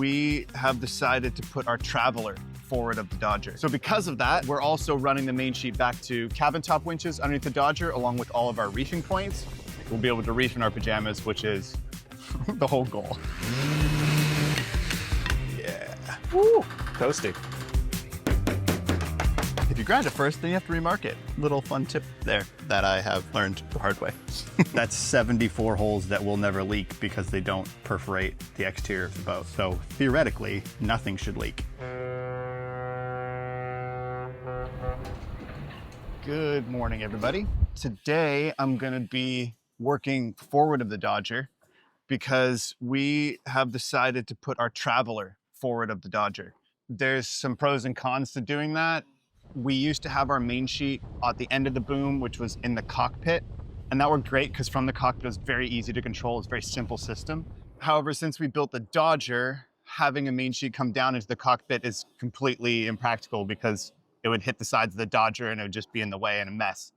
we have decided to put our traveler forward of the Dodger. So because of that, we're also running the main sheet back to cabin top winches underneath the Dodger, along with all of our reefing points. We'll be able to reef in our pajamas, which is the whole goal. Yeah. Woo, toasty. If you grind it first, then you have to remark it. Little fun tip there that I have learned the hard way. That's 74 holes that will never leak because they don't perforate the exterior of the boat. So theoretically, nothing should leak. Good morning, everybody. Today, I'm gonna be working forward of the Dodger because we have decided to put our traveler forward of the Dodger. There's some pros and cons to doing that. We used to have our main sheet at the end of the boom, which was in the cockpit, and that worked great because from the cockpit it was very easy to control. It's a very simple system. However, since we built the Dodger, having a main sheet come down into the cockpit is completely impractical because it would hit the sides of the Dodger and it would just be in the way and a mess.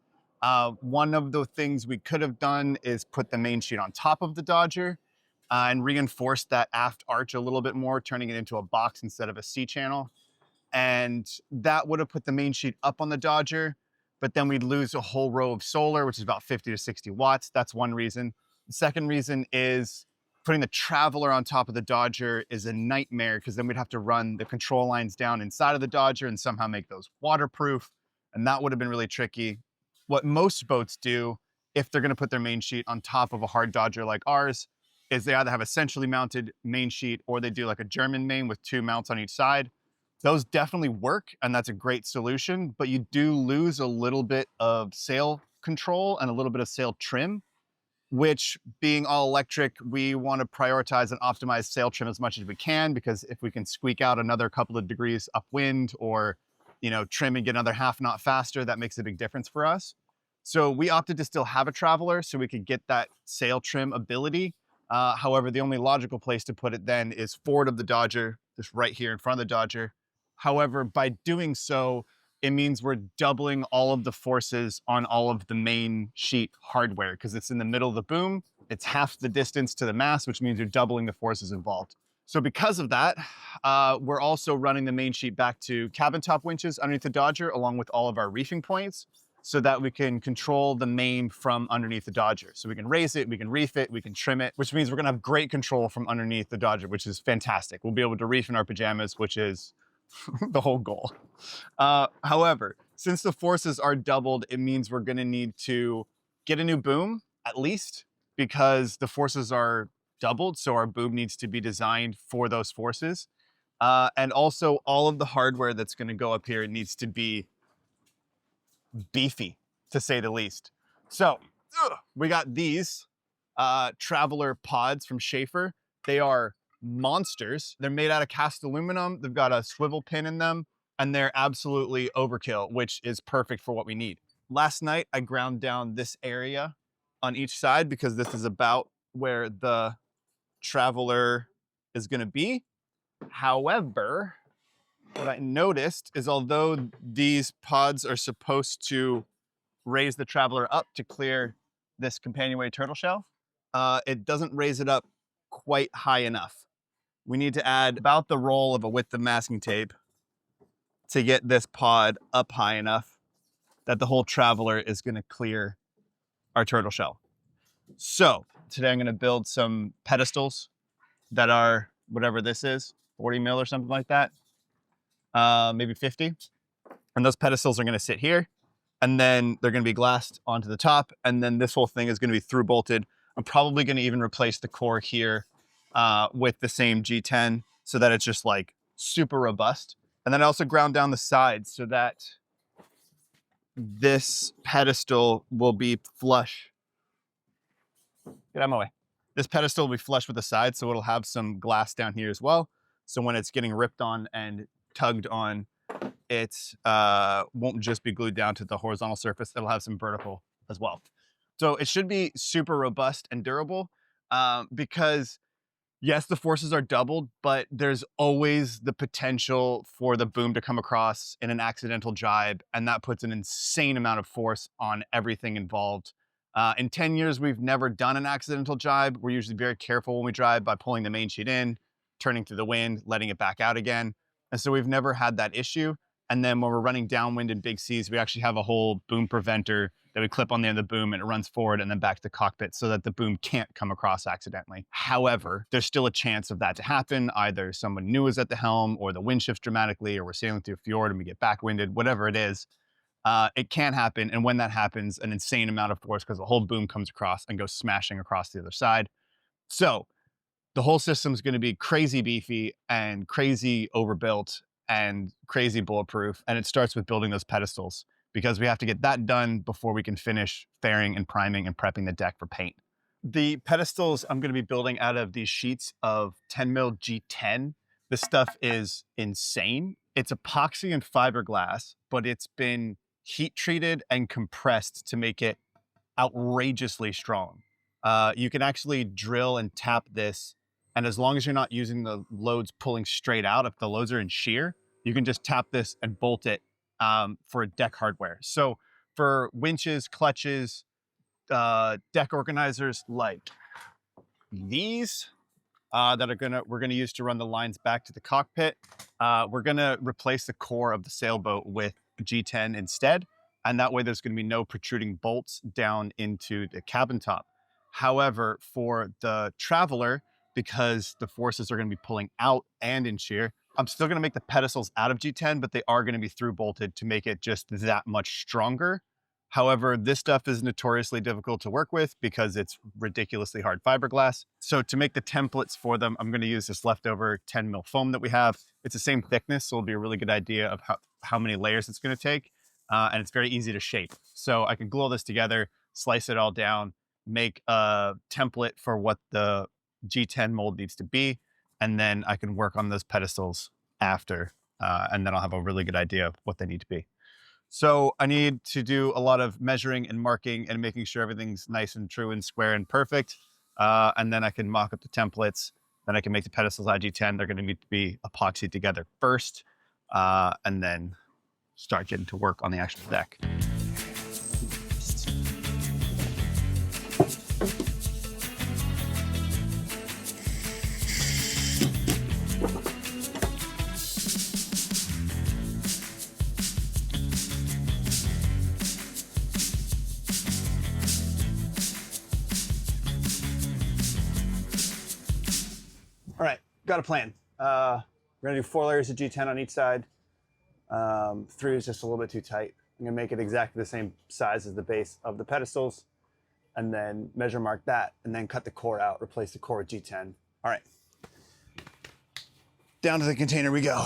One of the things we could have done is put the main sheet on top of the Dodger and reinforce that aft arch a little bit more, turning it into a box instead of a C channel. And that would have put the main sheet up on the Dodger, but then we'd lose a whole row of solar, which is about 50 to 60 watts. That's one reason. The second reason is putting the traveler on top of the Dodger is a nightmare because then we'd have to run the control lines down inside of the Dodger and somehow make those waterproof. And that would have been really tricky. What most boats do, if they're gonna put their main sheet on top of a hard Dodger like ours, is they either have a centrally mounted main sheet or they do like a German main with two mounts on each side. Those definitely work, and that's a great solution, but you do lose a little bit of sail control and a little bit of sail trim, which being all electric, we want to prioritize and optimize sail trim as much as we can, because if we can squeak out another couple of degrees upwind or, trim and get another half knot faster, that makes a big difference for us. So we opted to still have a traveler so we could get that sail trim ability. However, the only logical place to put it then is forward of the Dodger, just right here in front of the Dodger. However, by doing so, it means we're doubling all of the forces on all of the main sheet hardware because it's in the middle of the boom. It's half the distance to the mast, which means you're doubling the forces involved. So because of that, we're also running the main sheet back to cabin top winches underneath the Dodger, along with all of our reefing points, so that we can control the main from underneath the Dodger. So we can raise it, we can reef it, we can trim it, which means we're gonna have great control from underneath the Dodger, which is fantastic. We'll be able to reef in our pajamas, which is the whole goal. However, since the forces are doubled, it means we're gonna need to get a new boom, at least, because the forces are doubled, so our boom needs to be designed for those forces. And also all of the hardware that's gonna go up here needs to be beefy, to say the least. So we got these Traveler pods from Schaefer. They are monsters. They're made out of cast aluminum. They've got a swivel pin in them, and they're absolutely overkill, which is perfect for what we need. Last night, I ground down this area on each side because this is about where the Traveler is gonna be. However, what I noticed is although these pods are supposed to raise the Traveler up to clear this companionway turtle shell, it doesn't raise it up quite high enough. We need to add about the roll of a width of masking tape to get this pod up high enough that the whole Traveler is gonna clear our turtle shell. So today I'm gonna build some pedestals that are whatever this is, 40 mil or something like that. Maybe 50. And those pedestals are gonna sit here, and then they're gonna be glassed onto the top, and then this whole thing is gonna be through bolted. I'm probably gonna even replace the core here with the same G10 so that it's just like super robust. And then I also ground down the sides so that this pedestal will be flush. Get out of my way. This pedestal will be flush with the sides, so it'll have some glass down here as well. So when it's getting ripped on and tugged on, it won't just be glued down to the horizontal surface. It'll have some vertical as well. So it should be super robust and durable because yes, the forces are doubled, but there's always the potential for the boom to come across in an accidental jibe, and that puts an insane amount of force on everything involved. In 10 years, we've never done an accidental jibe. We're usually very careful when we jibe by pulling the main sheet in, turning through the wind, letting it back out again. And so we've never had that issue. And then when we're running downwind in big seas, we actually have a whole boom preventer that we clip on the end of the boom and it runs forward and then back to the cockpit so that the boom can't come across accidentally. However, there's still a chance of that to happen. Either someone new is at the helm or the wind shifts dramatically or we're sailing through a fjord and we get backwinded, whatever it is. It can happen. And when that happens, an insane amount of force because the whole boom comes across and goes smashing across the other side. So the whole system is going to be crazy beefy and crazy overbuilt and crazy bulletproof. And it starts with building those pedestals because we have to get that done before we can finish fairing and priming and prepping the deck for paint. The pedestals I'm going to be building out of these sheets of 10 mil G10. This stuff is insane. It's epoxy and fiberglass, but it's been heat treated and compressed to make it outrageously strong. You can actually drill and tap this, and as long as you're not using the loads pulling straight out, if the loads are in shear, you can just tap this and bolt it for deck hardware. So for winches, clutches, deck organizers like these that we're gonna use to run the lines back to the cockpit, we're gonna replace the core of the sailboat with G10 instead. And that way there's going to be no protruding bolts down into the cabin top. However, for the Traveler, because the forces are going to be pulling out and in shear, I'm still going to make the pedestals out of G10, but they are going to be through bolted to make it just that much stronger. However, this stuff is notoriously difficult to work with because it's ridiculously hard fiberglass. So to make the templates for them, I'm going to use this leftover 10 mil foam that we have. It's the same thickness, so it'll be a really good idea of how many layers it's going to take. And it's very easy to shape. So I can glue all this together, slice it all down, make a template for what the G10 mold needs to be, and then I can work on those pedestals after, and then I'll have a really good idea of what they need to be. So I need to do a lot of measuring and marking and making sure everything's nice and true and square and perfect. And then I can mock up the templates. Then I can make the pedestals out of G10. They're going to need to be epoxied together first, and then start getting to work on the actual deck. All right, got a plan. We're gonna do 4 layers of G10 on each side. 3 is just a little bit too tight. I'm gonna make it exactly the same size as the base of the pedestals and then measure mark that and then cut the core out, replace the core with G10. All right, down to the container we go.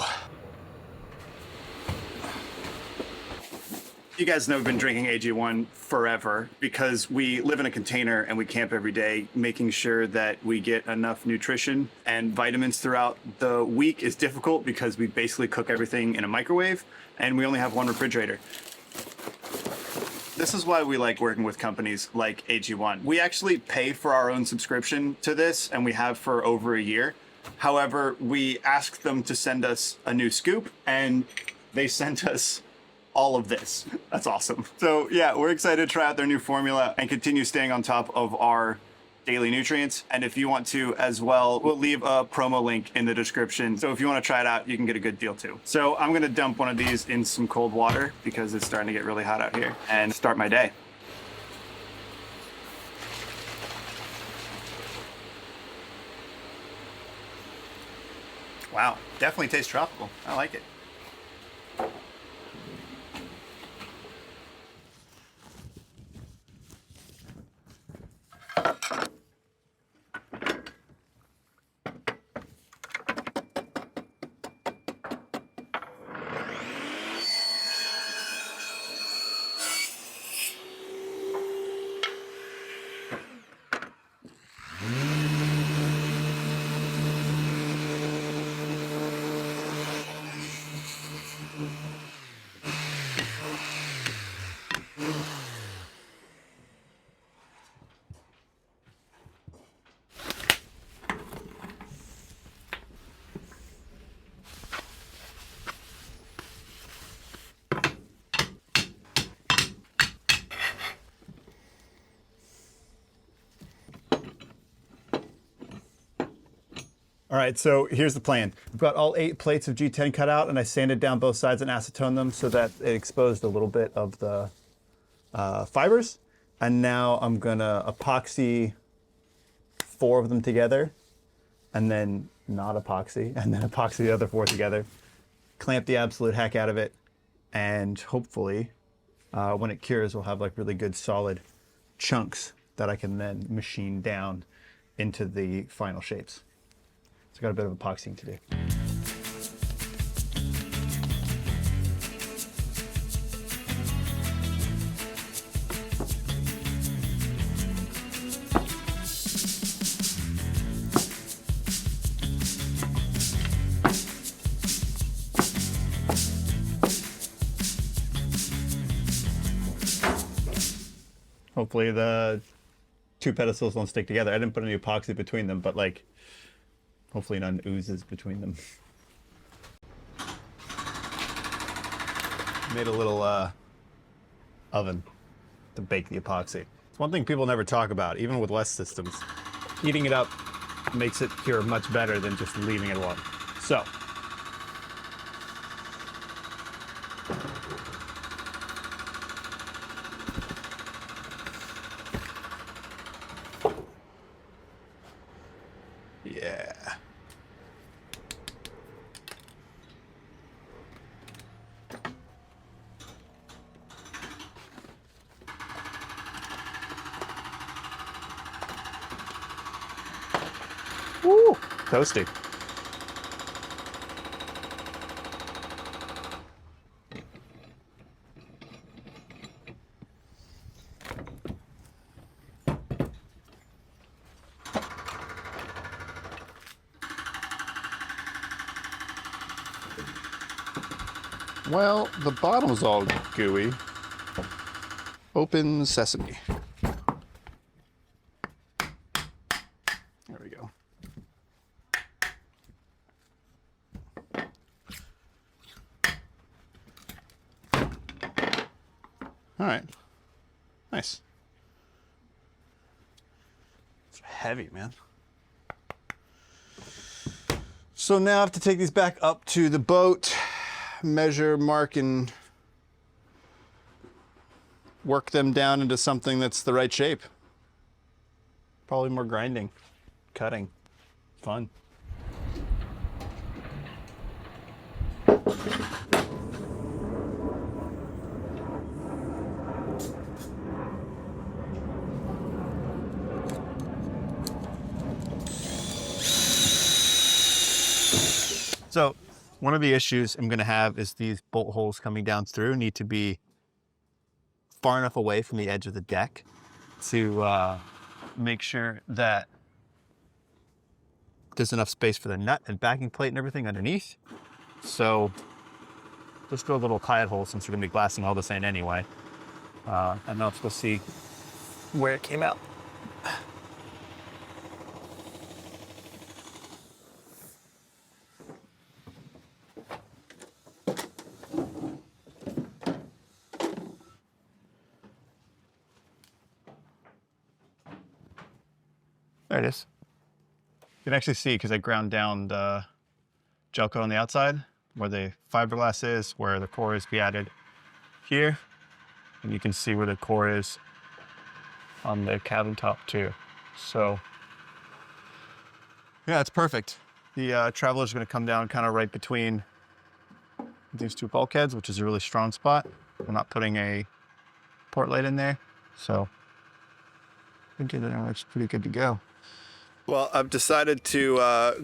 You guys know I've been drinking AG1 forever because we live in a container and we camp every day, making sure that we get enough nutrition and vitamins throughout the week is difficult because we basically cook everything in a microwave and we only have 1 refrigerator. This is why we like working with companies like AG1. We actually pay for our own subscription to this and we have for over a year. However, we asked them to send us a new scoop and they sent us all of this. That's awesome. So yeah, we're excited to try out their new formula and continue staying on top of our daily nutrients. And if you want to as well, we'll leave a promo link in the description. So if you want to try it out, you can get a good deal too. So I'm going to dump one of these in some cold water because it's starting to get really hot out here and start my day. Wow, definitely tastes tropical. I like it. All right, so here's the plan. I've got all 8 plates of G10 cut out, and I sanded down both sides and acetone them so that it exposed a little bit of the fibers. And now I'm gonna epoxy 4 of them together, and then not epoxy, and then epoxy the other 4 together. Clamp the absolute heck out of it, and hopefully, when it cures, we'll have like really good solid chunks that I can then machine down into the final shapes. So I got a bit of epoxying to do. Hopefully the 2 pedestals don't stick together. I didn't put any epoxy between them, but like, hopefully none oozes between them. Made a little oven to bake the epoxy. It's one thing people never talk about, even with less systems. Heating it up makes it cure much better than just leaving it alone. So, yeah. Woo, toasty. Well, the bottom's all gooey. Open sesame. There we go. All right. Nice. It's heavy, man. So now I have to take these back up to the boat, measure, mark, and work them down into something that's the right shape. Probably more grinding, cutting, fun. So one of the issues I'm gonna have is these bolt holes coming down through need to be far enough away from the edge of the deck to make sure that there's enough space for the nut and backing plate and everything underneath. So just drill a little quiet hole since we're gonna be glassing all this in anyway. And now let's go see where it came out. There it is. You can actually see because I ground down the gel coat on the outside where the fiberglass is, where the core is be added here. And you can see where the core is on the cabin top too. So yeah, it's perfect. The Traveler is going to come down kind of right between these 2 bulkheads, which is a really strong spot. We're not putting a port light in there. So I think it's pretty good to go. Well, I've decided to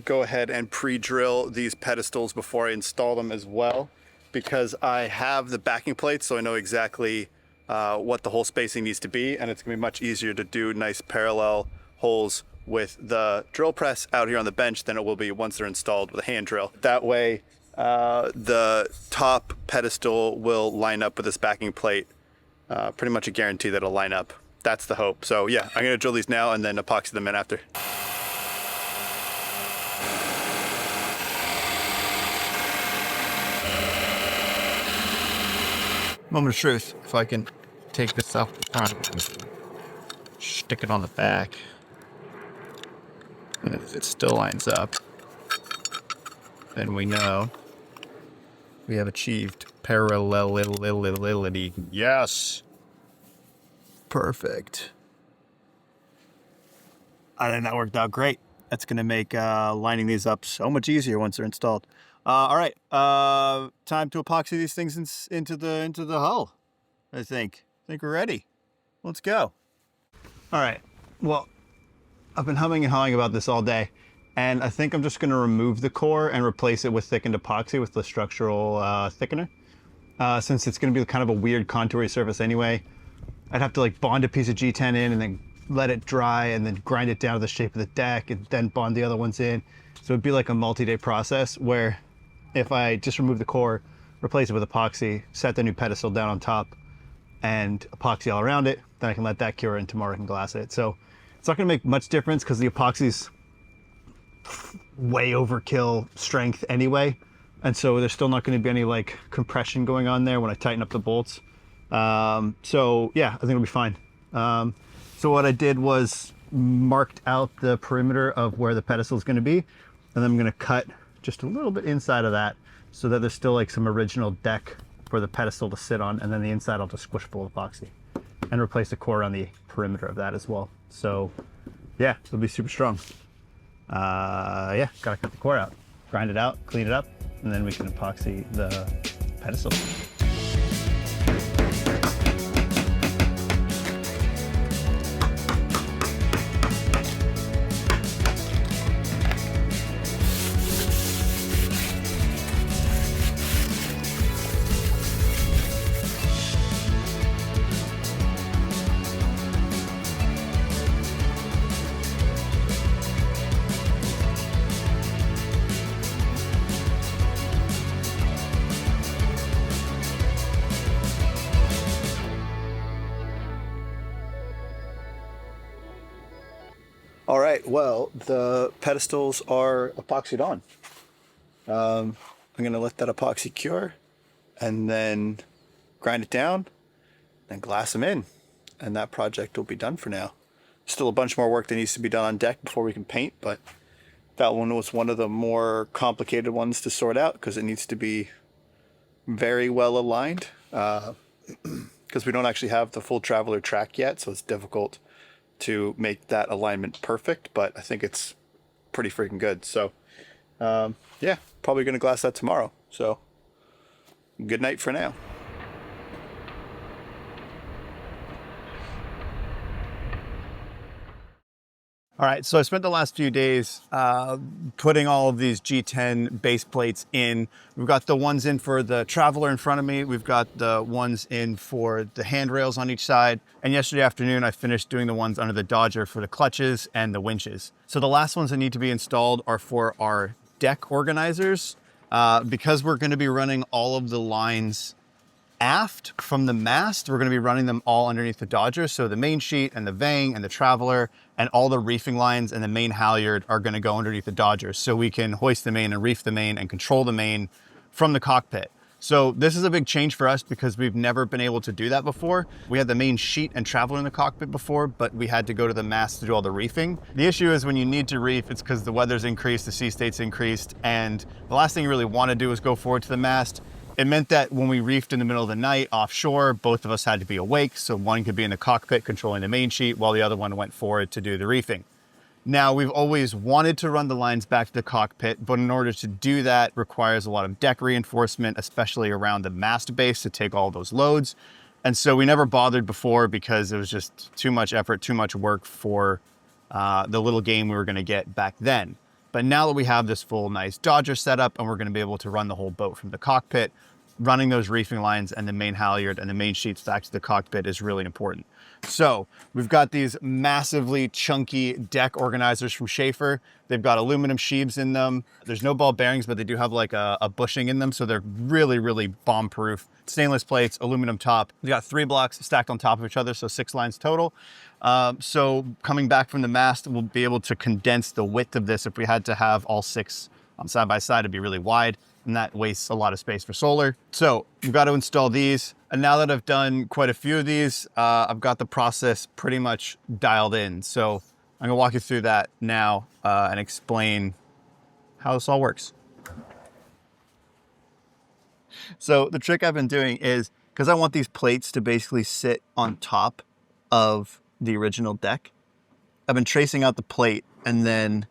go ahead and pre-drill these pedestals before I install them as well, because I have the backing plates, so I know exactly what the hole spacing needs to be, and it's gonna be much easier to do nice parallel holes with the drill press out here on the bench than it will be once they're installed with a hand drill. That way, the top pedestal will line up with this backing plate. Pretty much a guarantee that it'll line up. That's the hope. So yeah, I'm gonna drill these now and then epoxy them in after. Moment of truth, if I can take this off the front and stick it on the back, and if it still lines up, then we know we have achieved parallelity. Yes. Perfect. I think that worked out great. That's going to make lining these up so much easier once they're installed. All right, time to epoxy these things into the hull. I think we're ready. Let's go. All right. Well, I've been humming and hawing about this all day, and I think I'm just going to remove the core and replace it with thickened epoxy with the structural thickener. Since it's going to be kind of a weird contoury surface anyway, I'd have to like bond a piece of G10 in and then let it dry and then grind it down to the shape of the deck and then bond the other ones in. So it'd be like a multi-day process where if I just remove the core, replace it with epoxy, set the new pedestal down on top and epoxy all around it, then I can let that cure and tomorrow I can glass it. So it's not gonna make much difference because the epoxy's way overkill strength anyway. And so there's still not gonna be any like compression going on there when I tighten up the bolts. So yeah, I think it'll be fine. So what I did was marked out the perimeter of where the pedestal is going to be, and then I'm going to cut just a little bit inside of that so that there's still like some original deck for the pedestal to sit on, and then the inside I'll just squish full of epoxy and replace the core on the perimeter of that as well. So yeah, it'll be super strong. Yeah, gotta cut the core out, grind it out, clean it up, and then we can epoxy the pedestal. All right, well, the pedestals are epoxied on. I'm gonna let that epoxy cure and then grind it down and glass them in. And that project will be done for now. Still a bunch more work that needs to be done on deck before we can paint, but that one was one of the more complicated ones to sort out because it needs to be very well aligned because we don't actually have the full traveler track yet, so it's difficult to make that alignment perfect, but I think it's pretty freaking good. So yeah, probably gonna glass that tomorrow. So good night for now. All right, so I spent the last few days putting all of these G10 base plates in. We've got the ones in for the Traveler in front of me. We've got the ones in for the handrails on each side. And yesterday afternoon, I finished doing the ones under the Dodger for the clutches and the winches. So the last ones that need to be installed are for our deck organizers. Because we're gonna be running all of the lines aft from the mast, we're going to be running them all underneath the Dodger. So the main sheet and the Vang and the Traveler and all the reefing lines and the main halyard are going to go underneath the Dodger. So we can hoist the main and reef the main and control the main from the cockpit. So this is a big change for us because we've never been able to do that before. We had the main sheet and Traveler in the cockpit before, but we had to go to the mast to do all the reefing. The issue is when you need to reef, it's because the weather's increased, the sea state's increased, and the last thing you really want to do is go forward to the mast. It meant that when we reefed in the middle of the night offshore, both of us had to be awake. So one could be in the cockpit controlling the main sheet while the other one went forward to do the reefing. Now, we've always wanted to run the lines back to the cockpit, but in order to do that requires a lot of deck reinforcement, especially around the mast base to take all those loads. And so we never bothered before because it was just too much effort, too much work for the little game we were gonna get back then. But now that we have this full nice Dodger setup and we're gonna be able to run the whole boat from the cockpit, running those reefing lines and the main halyard and the main sheets back to the cockpit is really important. So we've got these massively chunky deck organizers from Schaefer. They've got aluminum sheaves in them. There's no ball bearings, but they do have like a bushing in them. So they're really, really bomb proof. Stainless plates, aluminum top. We've got 3 blocks stacked on top of each other. So 6 lines total. So coming back from the mast, we'll be able to condense the width of this. If we had to have all 6 side by side, it'd be really wide. And that wastes a lot of space for solar. So we've got to install these. And now that I've done quite a few of these, I've got the process pretty much dialed in. So I'm gonna walk you through that now and explain how this all works. So the trick I've been doing is, because I want these plates to basically sit on top of the original deck, I've been tracing out the plate, and then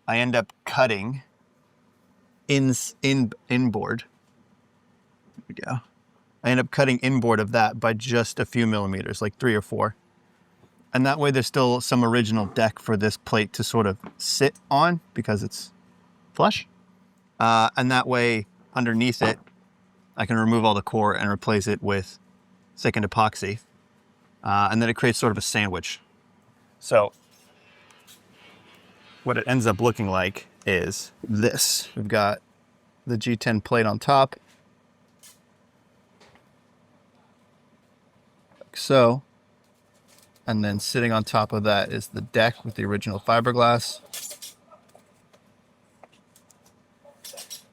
I end up cutting inboard. There we go. I end up cutting inboard of that by just a few millimeters, like 3 or 4. And that way there's still some original deck for this plate to sort of sit on because it's flush. And that way underneath it, I can remove all the core and replace it with thickened epoxy. And then it creates sort of a sandwich. So what it ends up looking like is this. We've got the G10 plate on top, like so. And then sitting on top of that is the deck with the original fiberglass.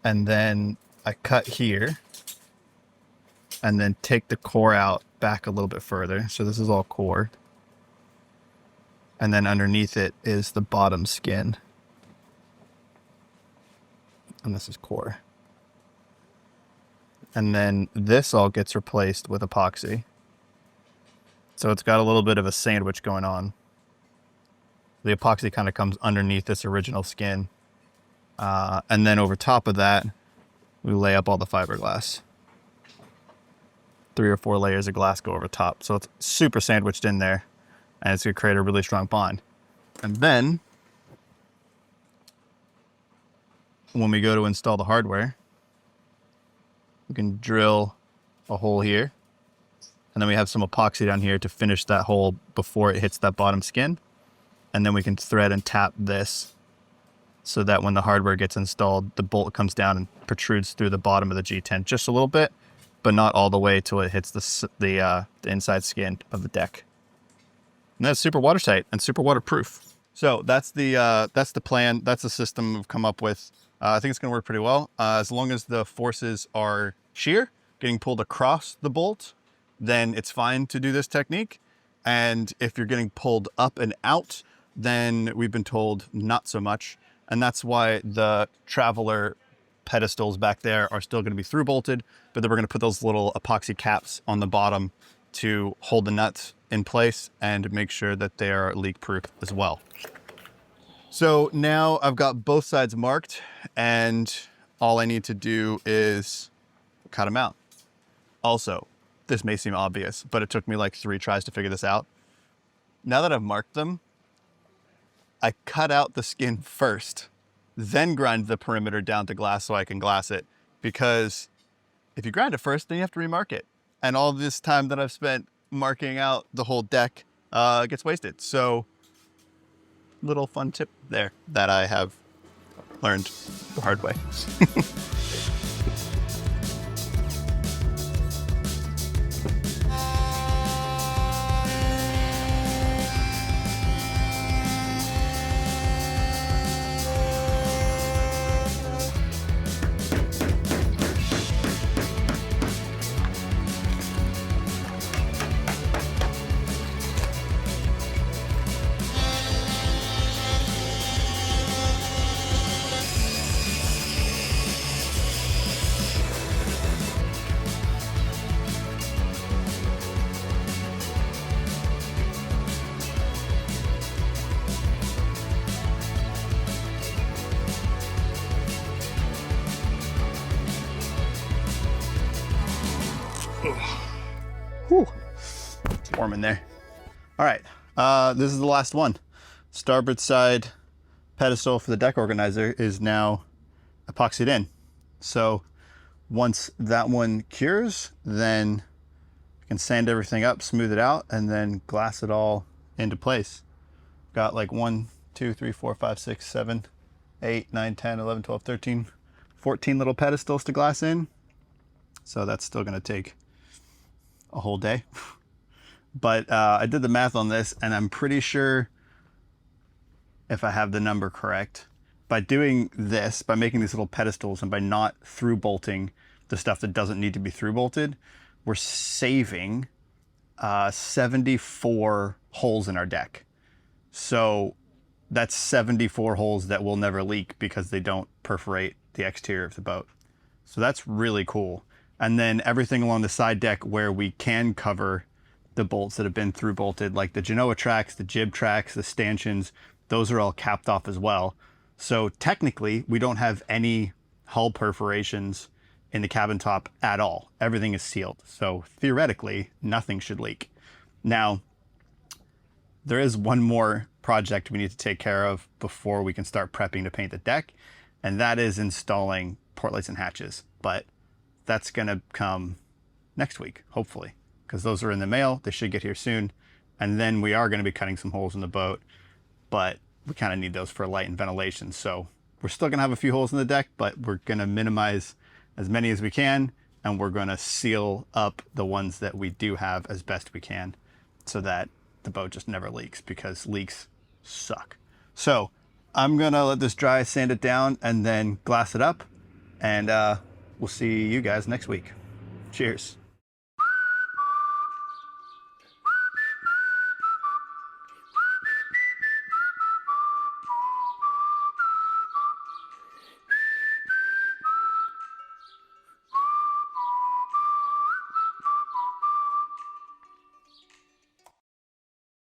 And then I cut here and then take the core out back a little bit further. So this is all core. And then underneath it is the bottom skin. And this is core. And then this all gets replaced with epoxy. So it's got a little bit of a sandwich going on. The epoxy kind of comes underneath this original skin. And then over top of that, we lay up all the fiberglass. 3 or 4 layers of glass go over top. So it's super sandwiched in there, and it's gonna create a really strong bond. And then when we go to install the hardware, we can drill a hole here. And then we have some epoxy down here to finish that hole before it hits that bottom skin. And then we can thread and tap this so that when the hardware gets installed, the bolt comes down and protrudes through the bottom of the G10 just a little bit, but not all the way till it hits the inside skin of the deck. And that's super watertight and super waterproof. So that's the plan. That's the system we've come up with. I think it's gonna work pretty well. As long as the forces are shear, getting pulled across the bolt, then it's fine to do this technique. And if you're getting pulled up and out, then we've been told not so much. And that's why the Traveler pedestals back there are still gonna be through bolted, but then we're gonna put those little epoxy caps on the bottom to hold the nuts in place and make sure that they are leak proof as well. So now I've got both sides marked, and all I need to do is cut them out. Also, this may seem obvious, but it took me like 3 tries to figure this out. Now that I've marked them, I cut out the skin first, then grind the perimeter down to glass so I can glass it. Because if you grind it first, then you have to remark it. And all this time that I've spent marking out the whole deck gets wasted. So, little fun tip there that I have learned the hard way. Whew. It's warm in there. All right, this is the last one. Starboard side pedestal for the deck organizer is now epoxied in. So once that one cures, then we can sand everything up, smooth it out, and then glass it all into place. Got like 1, 2, 3, 4, 5, 6, 7, 8, 9, 10, 11, 12, 13, 14 little pedestals to glass in. So that's still gonna take a whole day. But I did the math on this, and I'm pretty sure, if I have the number correct, by doing this, by making these little pedestals and by not through bolting the stuff that doesn't need to be through bolted, we're saving 74 holes in our deck. So that's 74 holes that will never leak because they don't perforate the exterior of the boat. So that's really cool. And then everything along the side deck where we can cover the bolts that have been through bolted, like the Genoa tracks, the jib tracks, the stanchions, those are all capped off as well. So technically we don't have any hull perforations in the cabin top at all. Everything is sealed. So theoretically, nothing should leak. Now, there is one more project we need to take care of before we can start prepping to paint the deck, and that is installing port lights and hatches. But that's gonna come next week, hopefully, because those are in the mail. They should get here soon. And then we are gonna be cutting some holes in the boat, but we kind of need those for light and ventilation. So we're still gonna have a few holes in the deck, but we're gonna minimize as many as we can, and we're gonna seal up the ones that we do have as best we can so that the boat just never leaks, because leaks suck. So I'm gonna let this dry, sand it down, and then glass it up, and we'll see you guys next week. Cheers.